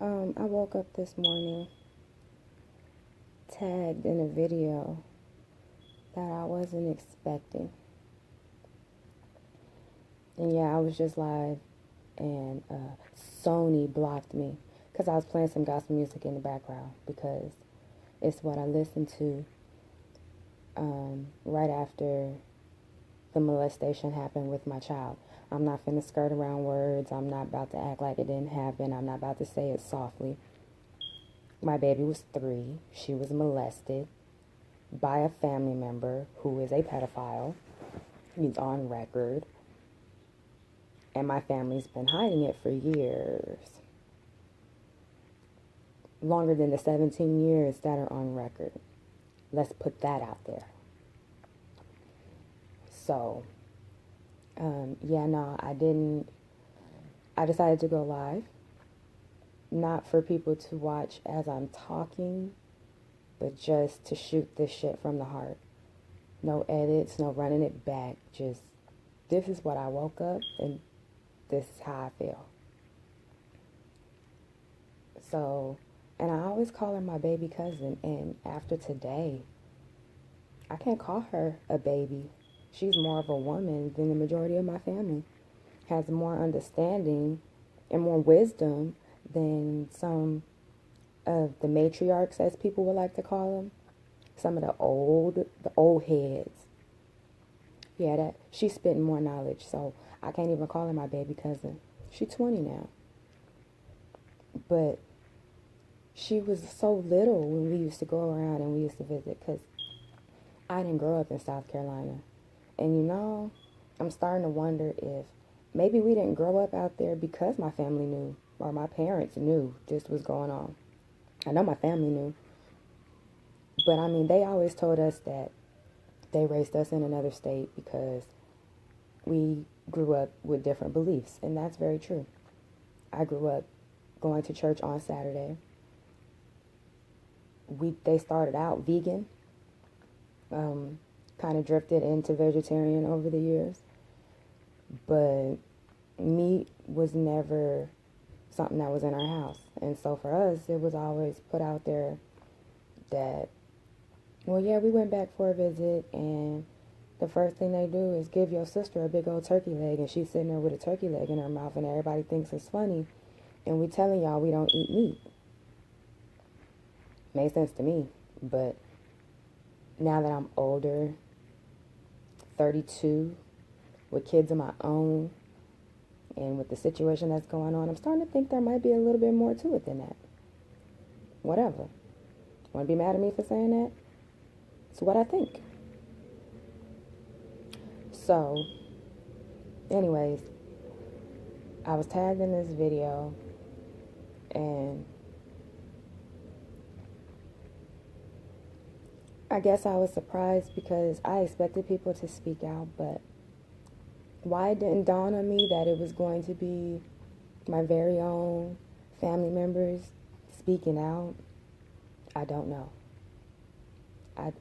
I woke up this morning tagged in a video that I wasn't expecting. And yeah, I was just live and Sony blocked me because I was playing some gospel music in the background because it's what I listened to right after the molestation happened with my child. I'm not finna skirt around words. I'm not about to act like it didn't happen. I'm not about to say it softly. My baby was 3. She was molested by a family member who is a pedophile. He's on record. And my family's been hiding it for years. Longer than the 17 years that are on record. Let's put that out there. So, yeah, no, I didn't. I decided to go live. Not for people to watch as I'm talking, but just to shoot this shit from the heart. No edits, no running it back. Just, this is what I woke up and this is how I feel. So, and I always call her my baby cousin. And after today, I can't call her a baby. She's more of a woman than the majority of my family. Has more understanding and more wisdom than some of the matriarchs, as people would like to call them. Some of the old heads. Yeah, that she's spitting more knowledge. So I can't even call her my baby cousin. She's 20 now. But she was so little when we used to go around and we used to visit because I didn't grow up in South Carolina. And you know, I'm starting to wonder if maybe we didn't grow up out there because my family knew or my parents knew this was going on. I know my family knew. But I mean, they always told us that they raised us in another state because we grew up with different beliefs. And that's very true. I grew up going to church on Saturday. They started out vegan, kind of drifted into vegetarian over the years, but meat was never something that was in our house. And so for us, it was always put out there that, well, yeah, we went back for a visit, and the first thing they do is give your sister a big old turkey leg, and she's sitting there with a turkey leg in her mouth, and everybody thinks it's funny, and we telling y'all we don't eat meat. Made sense to me, but now that I'm older, 32, with kids of my own, and with the situation that's going on, I'm starting to think there might be a little bit more to it than that. Whatever. Want to be mad at me for saying that? It's what I think. So, anyways, I was tagged in this video, and I guess I was surprised because I expected people to speak out, but why it didn't dawn on me that it was going to be my very own family members speaking out, I don't know. I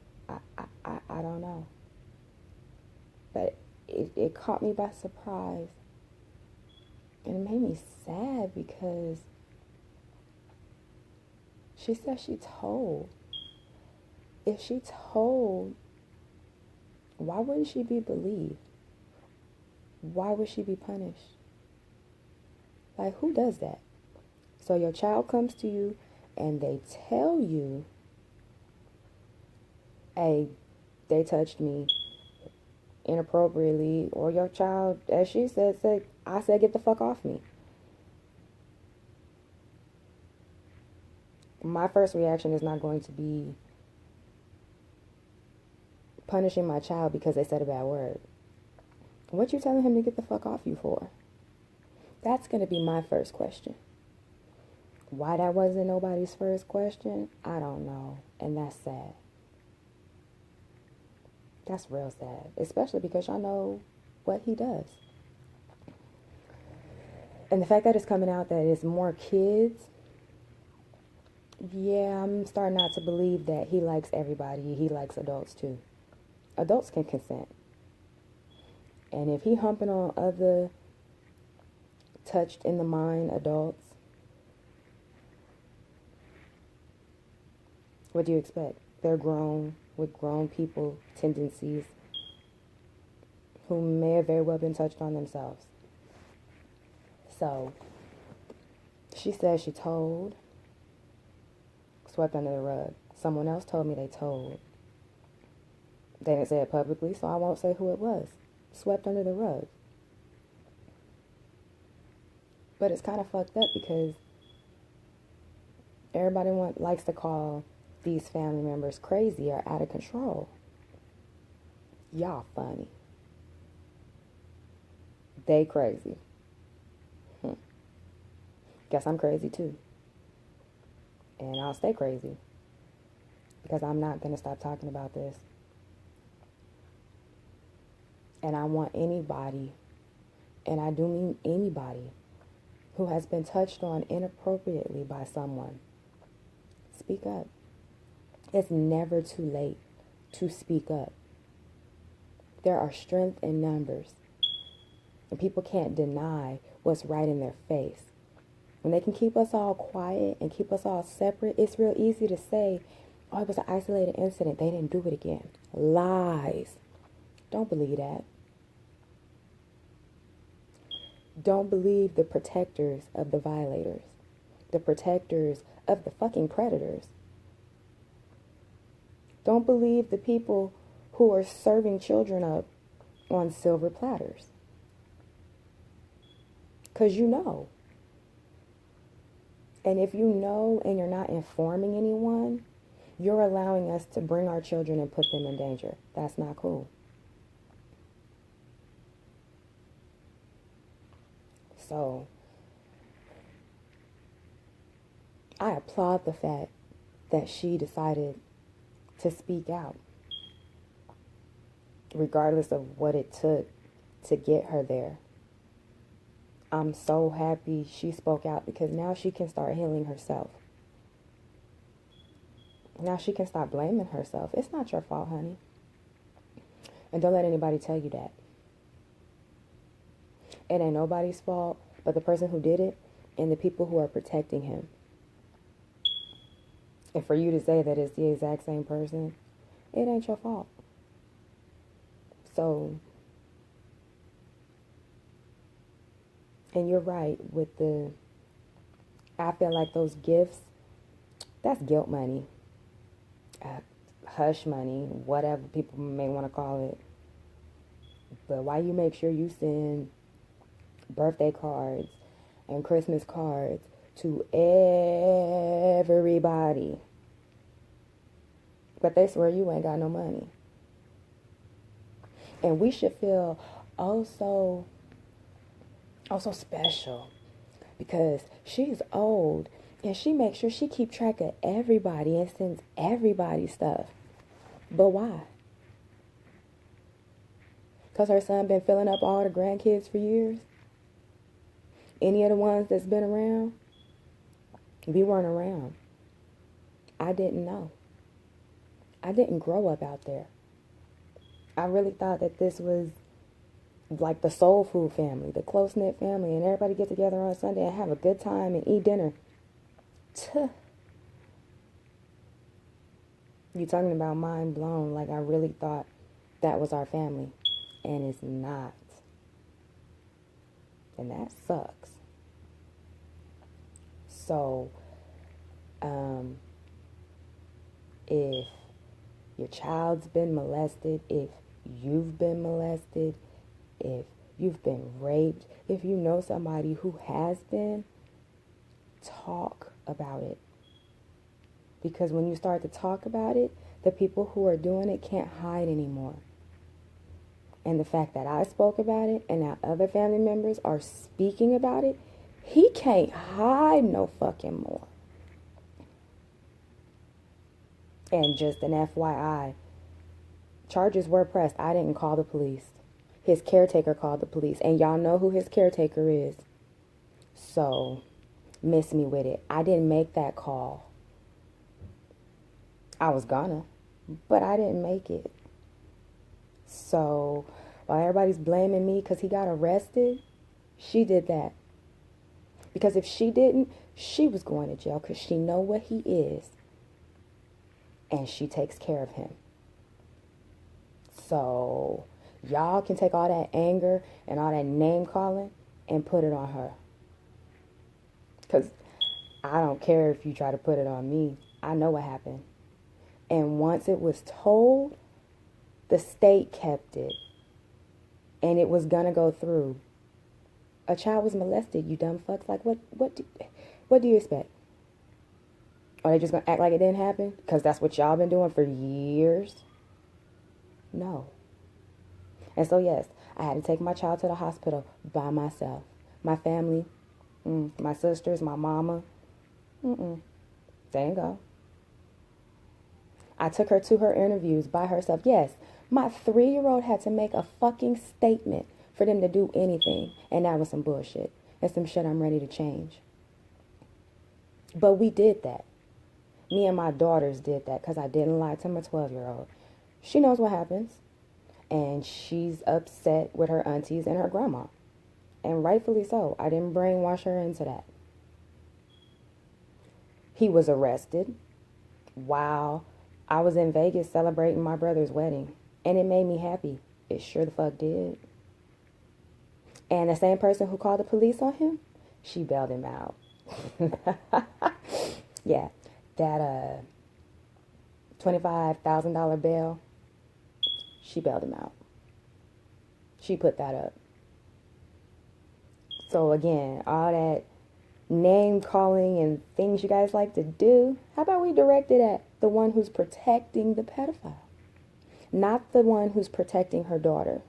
don't know. But it caught me by surprise. And it made me sad because she said she told. If she told, why wouldn't she be believed? Why would she be punished? Like, who does that? So your child comes to you and they tell you, hey, they touched me inappropriately, or your child, as she said, I said, get the fuck off me. My first reaction is not going to be punishing my child because they said a bad word. What you telling him to get the fuck off you for? That's going to be my first question. Why that wasn't nobody's first question, I don't know. And that's sad. That's real sad. Especially because y'all know what he does. And the fact that it's coming out that it's more kids, yeah, I'm starting not to believe that he likes everybody. He likes adults too. Adults can consent. And if he humping on other touched in the mind adults, What do you expect? They're grown with grown people tendencies who may have very well been touched on themselves. So she says she told, swept under the rug. Someone else told me they told. They didn't say it publicly, so I won't say who it was. Swept under the rug. But it's kind of fucked up because everybody likes to call these family members crazy or out of control. Y'all funny. They crazy. Guess I'm crazy too. And I'll stay crazy. Because I'm not going to stop talking about this. And I want anybody, and I do mean anybody, who has been touched on inappropriately by someone, speak up. It's never too late to speak up. There are strength in numbers. And people can't deny what's right in their face. When they can keep us all quiet and keep us all separate, it's real easy to say, oh, it was an isolated incident. They didn't do it again. Lies. Don't believe that. Don't believe the protectors of the violators. The protectors of the fucking predators. Don't believe the people who are serving children up on silver platters. Because you know. And if you know and you're not informing anyone, you're allowing us to bring our children and put them in danger. That's not cool. So, I applaud the fact that she decided to speak out, regardless of what it took to get her there. I'm so happy she spoke out because now she can start healing herself. Now she can stop blaming herself. It's not your fault, honey. And don't let anybody tell you that. It ain't nobody's fault but the person who did it and the people who are protecting him. And for you to say that it's the exact same person, it ain't your fault. So, and you're right with I feel like those gifts, that's guilt money, hush money, whatever people may want to call it. But why you make sure you send birthday cards and Christmas cards to everybody, but they swear you ain't got no money. And we should feel so special because she's old and she makes sure she keep track of everybody and sends everybody stuff. But why? Because her son been filling up all the grandkids for years? Any of the ones that's been around? We weren't around. I didn't know. I didn't grow up out there. I really thought that this was like the soul food family, the close-knit family, and everybody get together on Sunday and have a good time and eat dinner. Tuh. You talking about mind blown, like I really thought that was our family. And it's not. And that sucks. So, if your child's been molested, if you've been molested, if you've been raped, if you know somebody who has been, talk about it. Because when you start to talk about it, the people who are doing it can't hide anymore. And the fact that I spoke about it and now other family members are speaking about it, he can't hide no fucking more. And just an FYI, charges were pressed. I didn't call the police. His caretaker called the police. And y'all know who his caretaker is. So, miss me with it. I didn't make that call. I was gonna, but I didn't make it. So, while everybody's blaming me because he got arrested, she did that. Because if she didn't, she was going to jail because she know what he is. and she takes care of him. So y'all can take all that anger and all that name calling and put it on her. Because I don't care if you try to put it on me. I know what happened. And once it was told, the state kept it. And it was going to go through. A child was molested, you dumb fucks. Like, what do you expect? Are they just going to act like it didn't happen? Because that's what y'all been doing for years? No. And so, yes, I had to take my child to the hospital by myself. My family, my sisters, my mama, they didn't go. I took her to her interviews by herself. Yes, my 3-year-old had to make a fucking statement for them to do anything. And that was some bullshit. And some shit I'm ready to change. But we did that. Me and my daughters did that because I didn't lie to my 12-year-old. She knows what happens. And she's upset with her aunties and her grandma. And rightfully so. I didn't brainwash her into that. He was arrested while I was in Vegas celebrating my brother's wedding. And it made me happy. It sure the fuck did. And the same person who called the police on him, she bailed him out. Yeah, that $25,000 bail, she bailed him out. She put that up. So again, all that name calling and things you guys like to do, how about we direct it at the one who's protecting the pedophile, not the one who's protecting her daughter?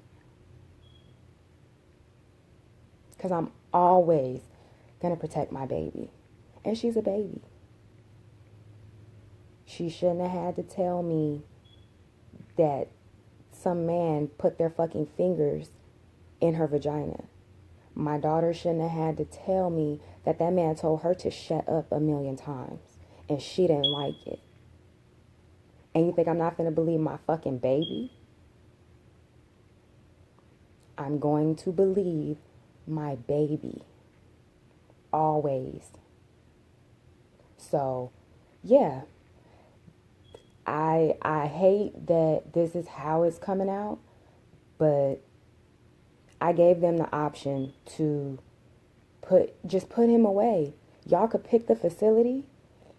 Because I'm always going to protect my baby. And she's a baby. She shouldn't have had to tell me that some man put their fucking fingers in her vagina. My daughter shouldn't have had to tell me that that man told her to shut up 1,000,000 times. And she didn't like it. And you think I'm not going to believe my fucking baby? I'm going to believe my baby. Always. So, yeah. I hate that this is how it's coming out, but I gave them the option to put him away. Y'all could pick the facility.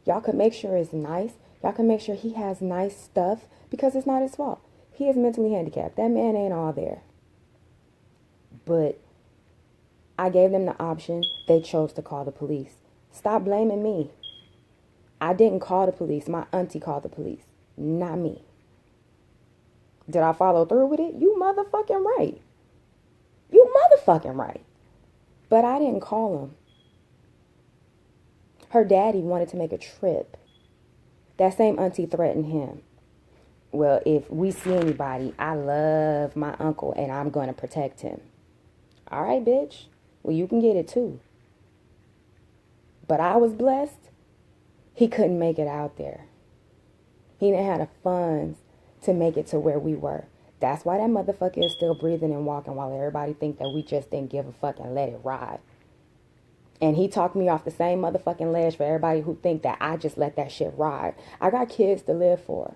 Y'all could make sure it's nice. Y'all can make sure he has nice stuff because it's not his fault. He is mentally handicapped. That man ain't all there. But I gave them the option. They chose to call the police. Stop blaming me. I didn't call the police. My auntie called the police. Not me. Did I follow through with it? You motherfucking right. You motherfucking right. But I didn't call him. Her daddy wanted to make a trip. That same auntie threatened him. Well, if we see anybody, I love my uncle and I'm going to protect him. All right, bitch. Well, you can get it too. But I was blessed. He couldn't make it out there. He didn't have the funds to make it to where we were. That's why that motherfucker is still breathing and walking while everybody think that we just didn't give a fuck and let it ride. And he talked me off the same motherfucking ledge for everybody who think that I just let that shit ride. I got kids to live for.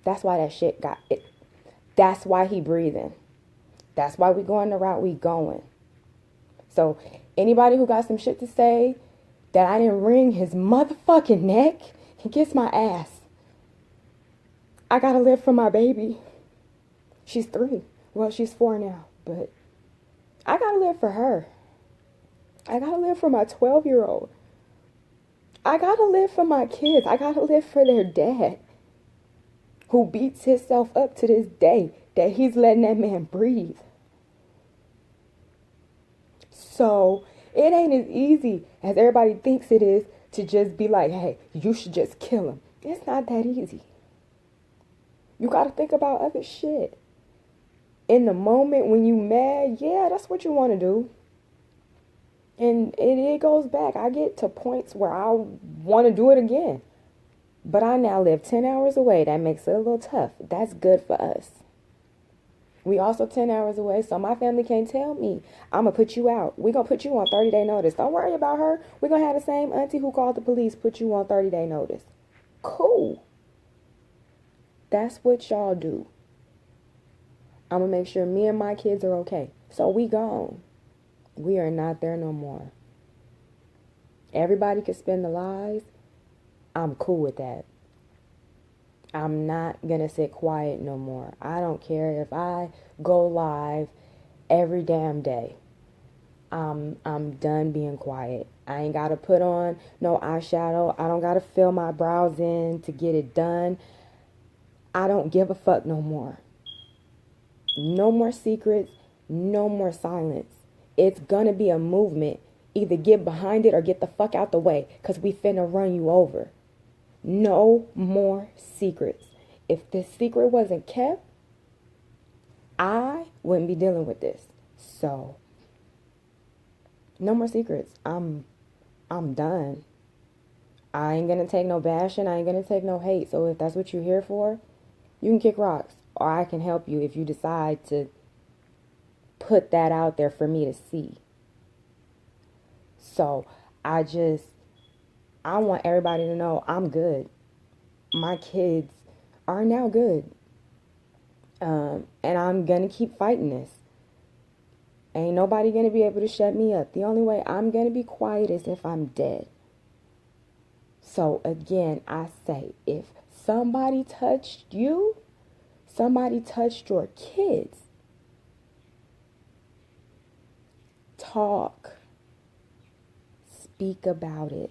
That's why that shit got it. That's why he breathing. That's why we going the route we going. So anybody who got some shit to say that I didn't wring his motherfucking neck, he gets my ass. I gotta live for my baby. She's 3. Well, she's 4 now, but I gotta live for her. I gotta live for my 12-year-old. I gotta live for my kids. I gotta live for their dad, who beats himself up to this day that he's letting that man breathe. So it ain't as easy as everybody thinks it is to just be like, hey, you should just kill him. It's not that easy. You got to think about other shit. In the moment when you mad, yeah, that's what you want to do. And it goes back. I get to points where I want to do it again. But I now live 10 hours away. That makes it a little tough. That's good for us. We also 10 hours away, so my family can't tell me, I'm going to put you out. We're going to put you on 30-day notice. Don't worry about her. We're going to have the same auntie who called the police put you on 30-day notice. Cool. That's what y'all do. I'm going to make sure me and my kids are okay. So we gone. We are not there no more. Everybody can spend the lies. I'm cool with that. I'm not going to sit quiet no more. I don't care if I go live every damn day. I'm done being quiet. I ain't got to put on no eyeshadow. I don't got to fill my brows in to get it done. I don't give a fuck no more. No more secrets. No more silence. It's gonna be a movement. Either get behind it or get the fuck out the way, because we finna run you over. No more secrets. If this secret wasn't kept, I wouldn't be dealing with this. So, no more secrets. I'm done. I ain't gonna take no bashing. I ain't gonna take no hate. So if that's what you're here for, you can kick rocks. Or I can help you if you decide to put that out there for me to see. So I want everybody to know I'm good. My kids are now good. And I'm going to keep fighting this. Ain't nobody going to be able to shut me up. The only way I'm going to be quiet is if I'm dead. So again, I say, if somebody touched you, somebody touched your kids, talk. Speak about it.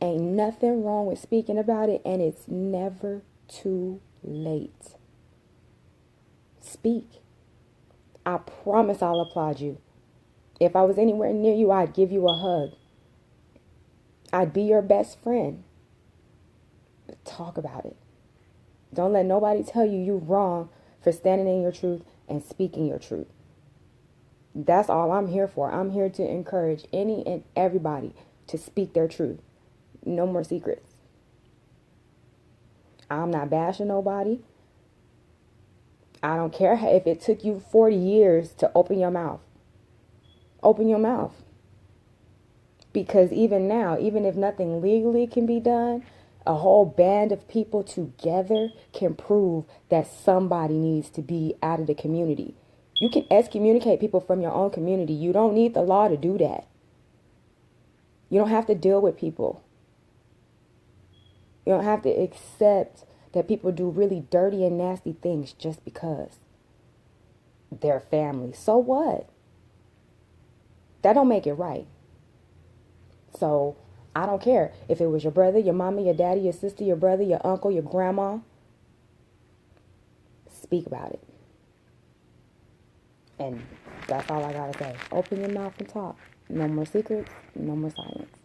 Ain't nothing wrong with speaking about it, and it's never too late. Speak. I promise I'll applaud you. If I was anywhere near you, I'd give you a hug. I'd be your best friend. But talk about it. Don't let nobody tell you you're wrong for standing in your truth and speaking your truth. That's all I'm here for. I'm here to encourage any and everybody to speak their truth. No more secrets. I'm not bashing nobody. I don't care if it took you 40 years to open your mouth. Open your mouth. Because even now, even if nothing legally can be done, a whole band of people together can prove that somebody needs to be out of the community. You can excommunicate people from your own community. You don't need the law to do that. You don't have to deal with people. You don't have to accept that people do really dirty and nasty things just because they're family. So what? That don't make it right. So I don't care if it was your brother, your mama, your daddy, your sister, your brother, your uncle, your grandma. Speak about it. And that's all I gotta say. Open your mouth and talk. No more secrets, no more silence.